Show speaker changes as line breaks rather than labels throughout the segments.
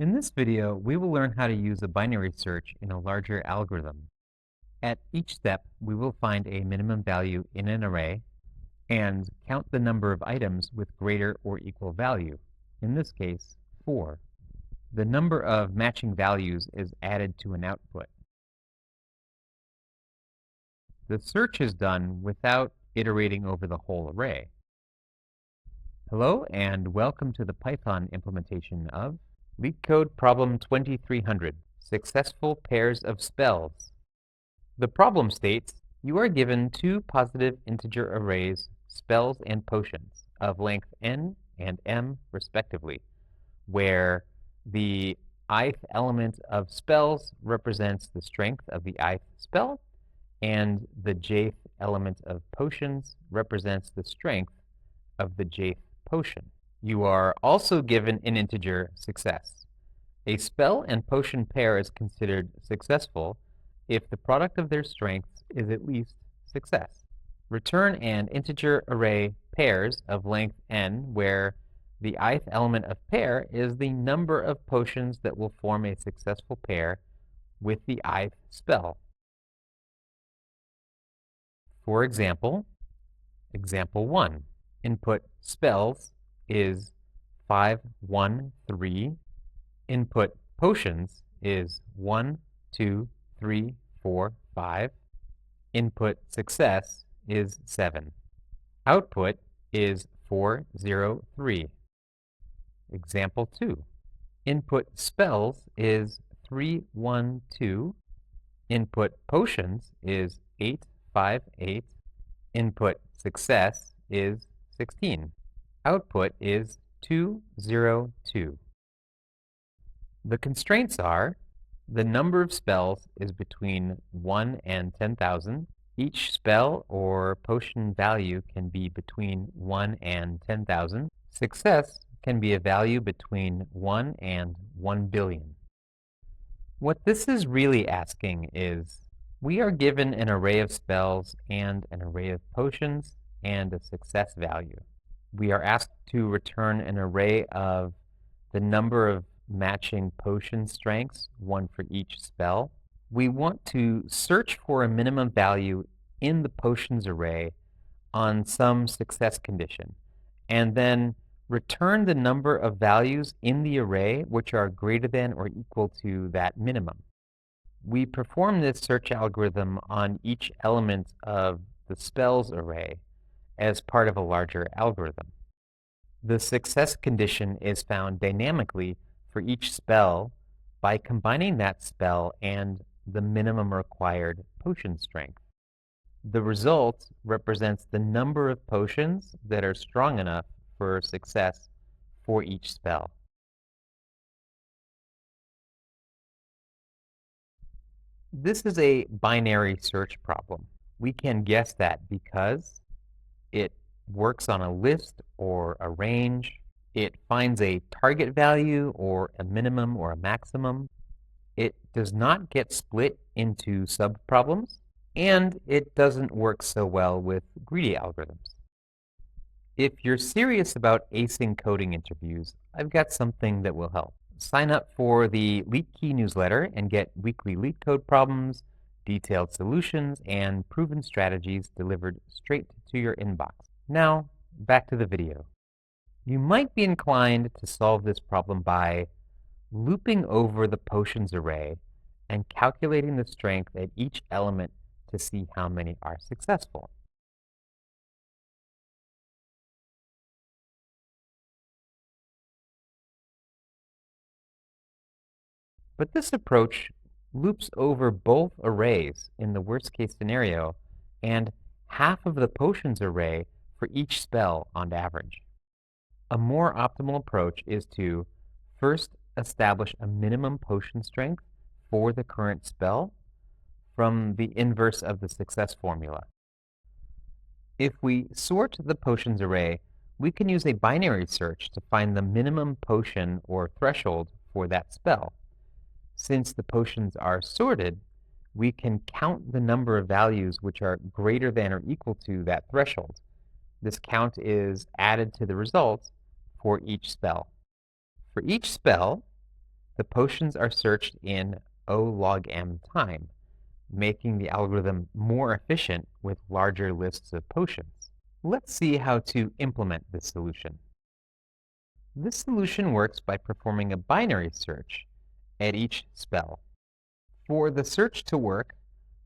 In this video, we will learn how to use a binary search in a larger algorithm. At each step, we will find a minimum value in an array and count the number of items with greater or equal value, in this case, 4. The number of matching values is added to an output. The search is done without iterating over the whole array. Hello and welcome to the Python implementation of LeetCode Problem 2300, Successful Pairs of Spells. The problem states you are given two positive integer arrays, spells and potions, of length n and m respectively, where the ith element of spells represents the strength of the ith spell, and the jth element of potions represents the strength of the jth potion. You are also given an integer success. A spell and potion pair is considered successful if the product of their strengths is at least success. Return an integer array pairs of length n where the ith element of pair is the number of potions that will form a successful pair with the ith spell. For example, example 1. Input spells is 5, 1, 3. Input potions is 1, 2, 3, 4, 5. Input success is 7. Output is 4, 0, 3. Example 2. Input spells is 3, 1, 2. Input potions is 8, 5, 8. Input success is 16. Output is 2, 0, 2. The constraints are the number of spells is between 1 and 10,000. Each spell or potion value can be between 1 and 10,000. Success can be a value between 1 and 1 billion. What this is really asking is, we are given an array of spells and an array of potions and a success value. We are asked to return an array of the number of matching potion strengths, one for each spell. We want to search for a minimum value in the potions array on some success condition, and then return the number of values in the array which are greater than or equal to that minimum. We perform this search algorithm on each element of the spells array as part of a larger algorithm. The success condition is found dynamically for each spell by combining that spell and the minimum required potion strength. The result represents the number of potions that are strong enough for success for each spell. This is a binary search problem. We can guess that because it works on a list or a range. It finds a target value or a minimum or a maximum. It does not get split into subproblems, and it doesn't work so well with greedy algorithms. If you're serious about acing coding interviews, I've got something that will help. Sign up for the LeetKey newsletter and get weekly LeetCode problems, detailed solutions, and proven strategies delivered straight to your inbox. Now, back to the video. You might be inclined to solve this problem by looping over the potions array and calculating the strength at each element to see how many are successful. But this approach loops over both arrays in the worst-case scenario and half of the potions array for each spell on average. A more optimal approach is to first establish a minimum potion strength for the current spell from the inverse of the success formula. If we sort the potions array, we can use a binary search to find the minimum potion or threshold for that spell. Since the potions are sorted, we can count the number of values which are greater than or equal to that threshold. This count is added to the result for each spell. For each spell, the potions are searched in O log m time, making the algorithm more efficient with larger lists of potions. Let's see how to implement this solution. This solution works by performing a binary search at each spell. For the search to work,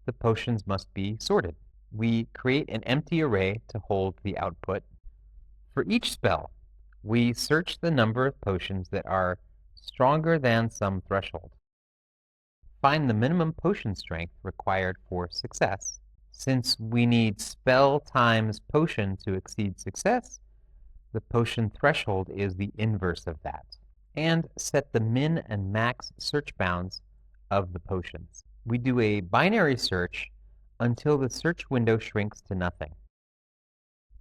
the potions must be sorted. We create an empty array to hold the output. For each spell, we search the number of potions that are stronger than some threshold. Find the minimum potion strength required for success. Since we need spell times potion to exceed success, the potion threshold is the inverse of that. And set the min and max search bounds of the potions. We do a binary search until the search window shrinks to nothing.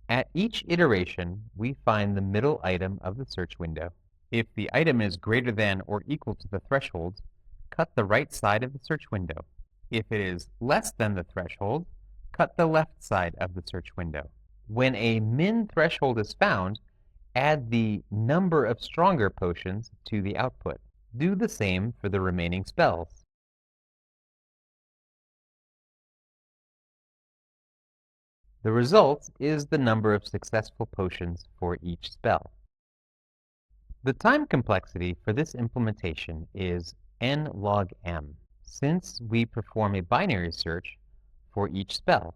At each iteration, we find the middle item of the search window. If the item is greater than or equal to the threshold, cut the right side of the search window. If it is less than the threshold, cut the left side of the search window. When a min threshold is found, add the number of stronger potions to the output. Do the same for the remaining spells. The result is the number of successful potions for each spell. The time complexity for this implementation is n log m, since we perform a binary search for each spell.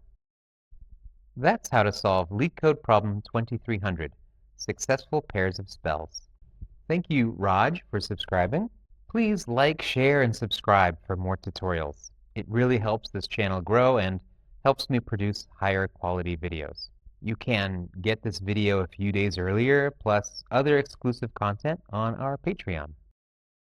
That's how to solve LeetCode problem 2300, successful pairs of spells. Thank you, Raj, for subscribing. Please like, share, and subscribe for more tutorials. It really helps this channel grow and helps me produce higher quality videos. You can get this video a few days earlier, plus other exclusive content on our Patreon.